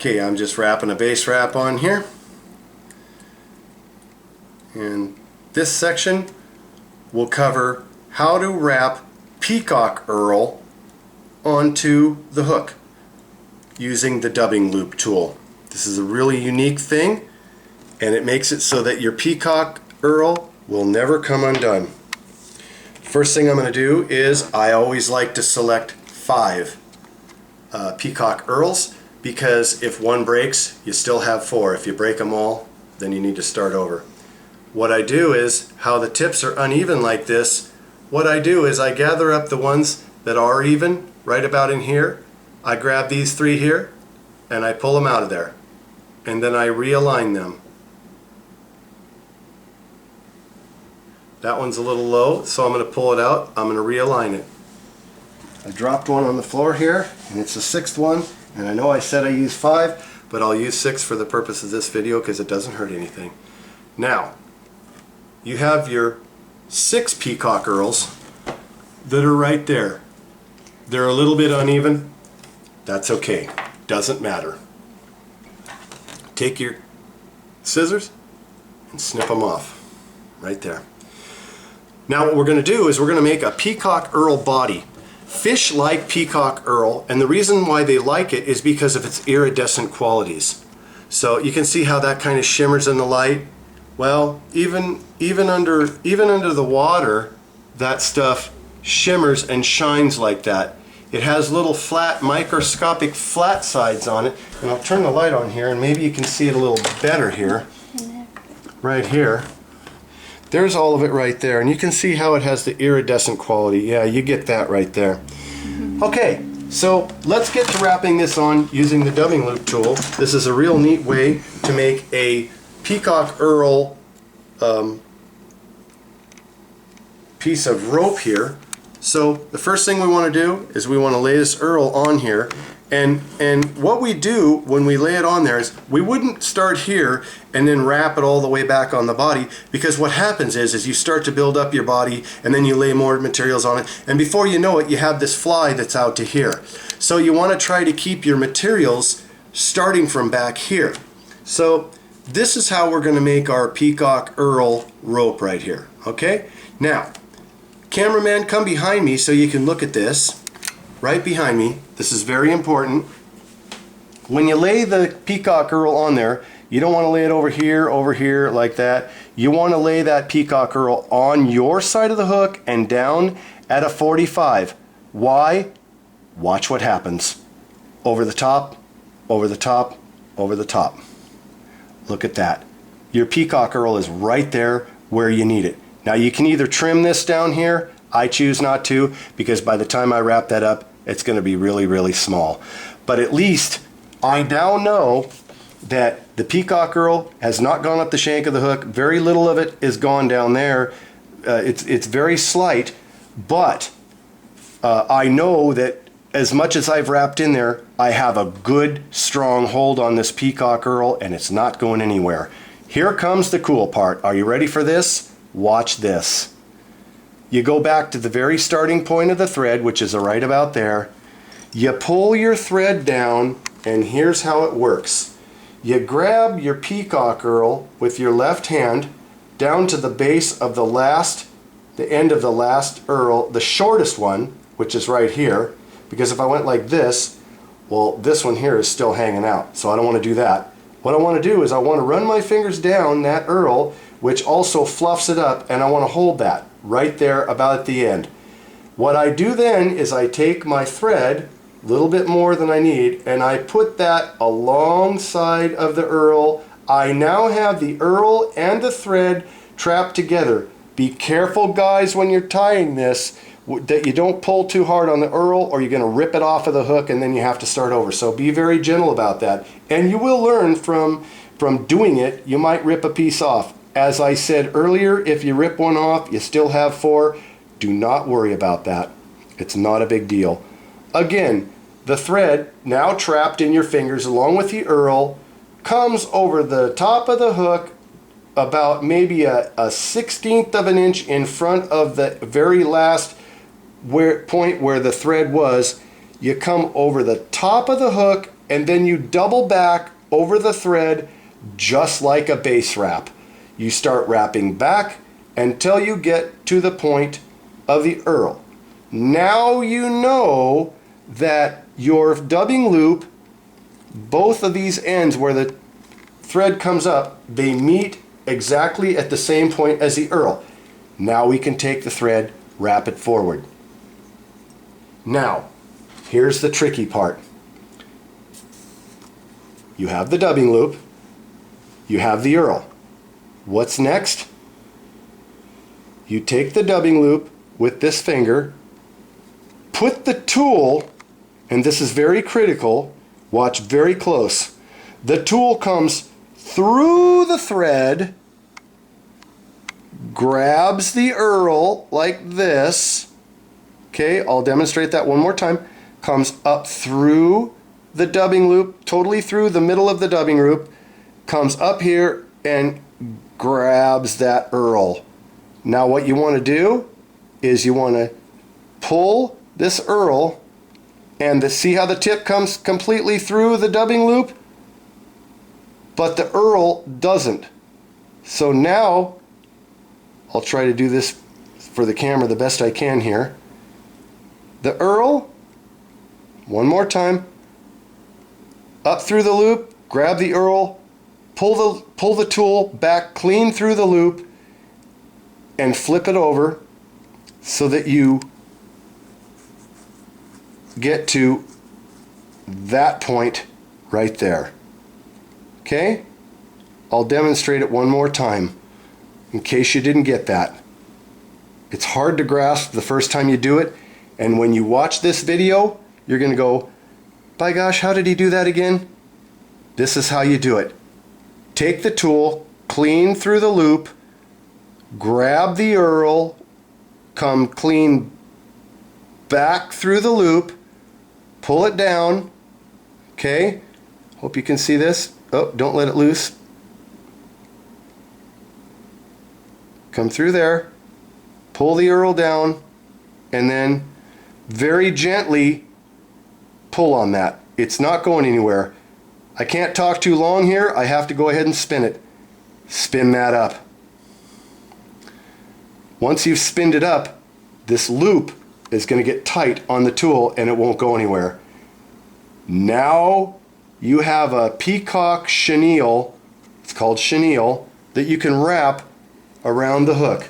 Okay, I'm just wrapping a base wrap on here, and this section will cover how to wrap Peacock Herl onto the hook using the dubbing loop tool. This is a really unique thing, and it makes it so that your Peacock Herl will never come undone. First thing I'm going to do is I always like to select 5 Peacock Herls, because if one breaks, you still have 4. If you break them all, then you need to start over. What I do is, how the tips are uneven like this, what I do is I gather up the ones that are even right about in here. I grab these 3 here and I pull them out of there, and then I realign them. That one's a little low, so I'm going to pull it out. I'm going to realign it. I dropped one on the floor here, and it's the 6th one, and I know I said I use 5, but I'll use 6 for the purpose of this video because it doesn't hurt anything. Now, you have your 6 Peacock Herls that are right there. They're a little bit uneven. That's okay. Doesn't matter. Take your scissors and snip them off. Right there. Now what we're going to do is we're going to make a Peacock Herl body. Fish like Peacock Herl, and the reason why they like it is because of its iridescent qualities. So you can see how that kind of shimmers in the light. Well, even under the water, that stuff shimmers and shines like that. It has little flat, microscopic flat sides on it, and I'll turn the light on here and maybe you can see it a little better here. Right here. There's all of it right there, and you can see how it has the iridescent quality. Yeah, you get that right there. Okay, so let's get to wrapping this on using the dubbing loop tool. This is a real neat way to make a Peacock Herl piece of rope here. So the first thing we want to do is we want to lay this Herl on here, and what we do when we lay it on there is we wouldn't start here and then wrap it all the way back on the body, because what happens is you start to build up your body and then you lay more materials on it, and before you know it you have this fly that's out to here. So you want to try to keep your materials starting from back here. So this is how we're going to make our Peacock Herl rope right here. Okay? Now, cameraman, come behind me so you can look at this. Right behind me. This is very important. When you lay the Peacock Herl on there, you don't want to lay it over here, like that. You want to lay that Peacock Herl on your side of the hook and down at a 45. Why? Watch what happens. Over the top, over the top, over the top. Look at that. Your Peacock Herl is right there where you need it. Now you can either trim this down here. I choose not to, because by the time I wrap that up, it's going to be really, really small. But at least I now know that the Peacock Herl has not gone up the shank of the hook. Very little of it is gone down there. It's very slight, but I know that as much as I've wrapped in there, I have a good, strong hold on this Peacock Herl, and it's not going anywhere. Here comes the cool part. Are you ready for this? Watch this. You go back to the very starting point of the thread, which is right about there. You pull your thread down, and here's how it works. You grab your Peacock Herl with your left hand down to the base of the end of the last Herl, the shortest one, which is right here, because if I went like this, well, this one here is still hanging out, so I don't want to do that. What I want to do is I want to run my fingers down that Herl, which also fluffs it up, and I want to hold that right there about at the end. What I do then is I take my thread, a little bit more than I need, and I put that alongside of the Herl. I now have the Herl and the thread trapped together. Be careful, guys, when you're tying this, that you don't pull too hard on the Herl, or you're going to rip it off of the hook and then you have to start over. So be very gentle about that. And you will learn from doing it. You might rip a piece off. As I said earlier, if you rip one off, you still have 4. Do not worry about that. It's not a big deal. Again, the thread, now trapped in your fingers along with the Herl, comes over the top of the hook about maybe a 1/16 of an inch in front of the very last point where the thread was. you come over the top of the hook and then you double back over the thread just like a base wrap. You start wrapping back until you get to the point of the Herl. Now you know that your dubbing loop, both of these ends where the thread comes up, they meet exactly at the same point as the Herl. Now we can take the thread, wrap it forward. Now, here's the tricky part. You have the dubbing loop, you have the Herl. What's next? You take the dubbing loop with this finger, put the tool, and this is very critical, watch very close. The tool comes through the thread, grabs the Herl like this. Okay, I'll demonstrate that one more time. Comes up through the dubbing loop, totally through the middle of the dubbing loop, comes up here and grabs that Herl. Now what you want to do is you want to pull this Herl, and see how the tip comes completely through the dubbing loop? But the Herl doesn't. So now, I'll try to do this for the camera the best I can here. The Herl, one more time, up through the loop, grab the Herl, pull the tool back clean through the loop, and flip it over so that you get to that point right there. Okay? I'll demonstrate it one more time in case you didn't get that. It's hard to grasp the first time you do it, and when you watch this video, you're going to go, by gosh, how did he do that again? This is how you do it. Take the tool, clean through the loop, grab the Herl, come clean back through the loop, pull it down. Okay, hope you can see this. Oh, don't let it loose. Come through there, pull the Herl down, and then very gently pull on that. It's not going anywhere. I can't talk too long here. I have to go ahead and spin it. Spin that up. Once you've spinned it up, this loop is going to get tight on the tool and it won't go anywhere. Now you have a Peacock Chenille, it's called Chenille, that you can wrap around the hook.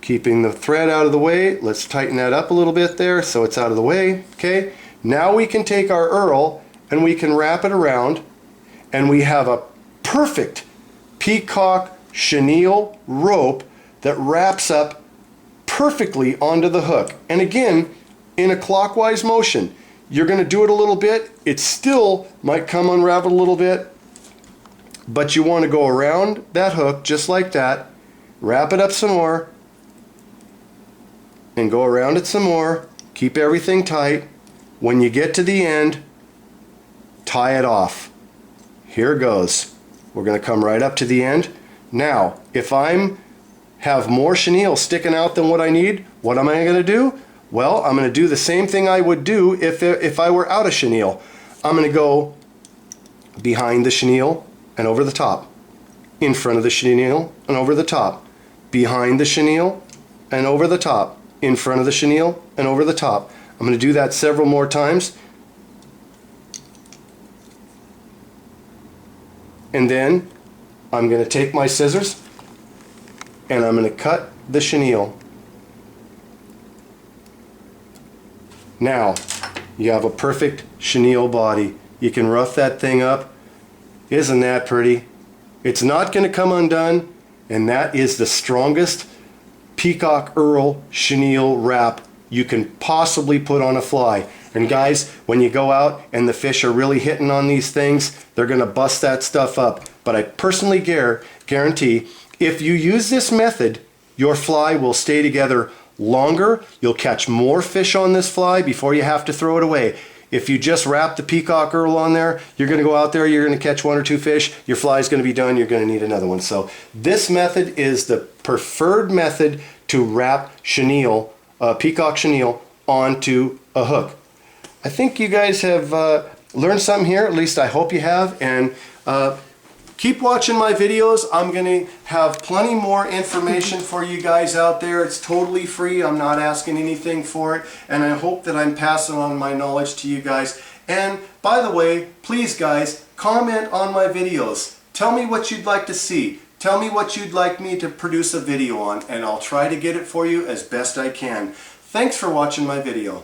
Keeping the thread out of the way, let's tighten that up a little bit there so it's out of the way. Okay, now we can take our Herl and we can wrap it around, and we have a perfect Peacock Chenille rope that wraps up perfectly onto the hook. And again, in a clockwise motion. You're going to do it a little bit. It still might come unraveled a little bit, but you want to go around that hook just like that, wrap it up some more, and go around it some more. Keep everything tight. When you get to the end, tie it off. Here goes. We're going to come right up to the end. Now, if I have more chenille sticking out than what I need, what am I going to do? Well, I'm going to do the same thing I would do if I were out of chenille. I'm going to go behind the chenille and over the top, in front of the chenille and over the top, behind the chenille and over the top, in front of the chenille and over the top. I'm going to do that several more times. And then I'm going to take my scissors and I'm going to cut the chenille. Now, you have a perfect chenille body. You can rough that thing up. Isn't that pretty? It's not going to come undone, and that is the strongest Peacock Herl Chenille wrap you can possibly put on a fly. And guys, when you go out and the fish are really hitting on these things, they're going to bust that stuff up. But I personally guarantee, if you use this method, your fly will stay together longer. You'll catch more fish on this fly before you have to throw it away. If you just wrap the Peacock Herl on there, you're going to go out there, you're going to catch one or two fish, your fly is going to be done, you're going to need another one. So this method is the preferred method to wrap chenille, Peacock Chenille, onto a hook. I think you guys have learned something here. At least I hope you have. And keep watching my videos. I'm going to have plenty more information for you guys out there. It's totally free. I'm not asking anything for it. And I hope that I'm passing on my knowledge to you guys. And by the way, please guys, comment on my videos. Tell me what you'd like to see. Tell me what you'd like me to produce a video on, and I'll try to get it for you as best I can. Thanks for watching my video.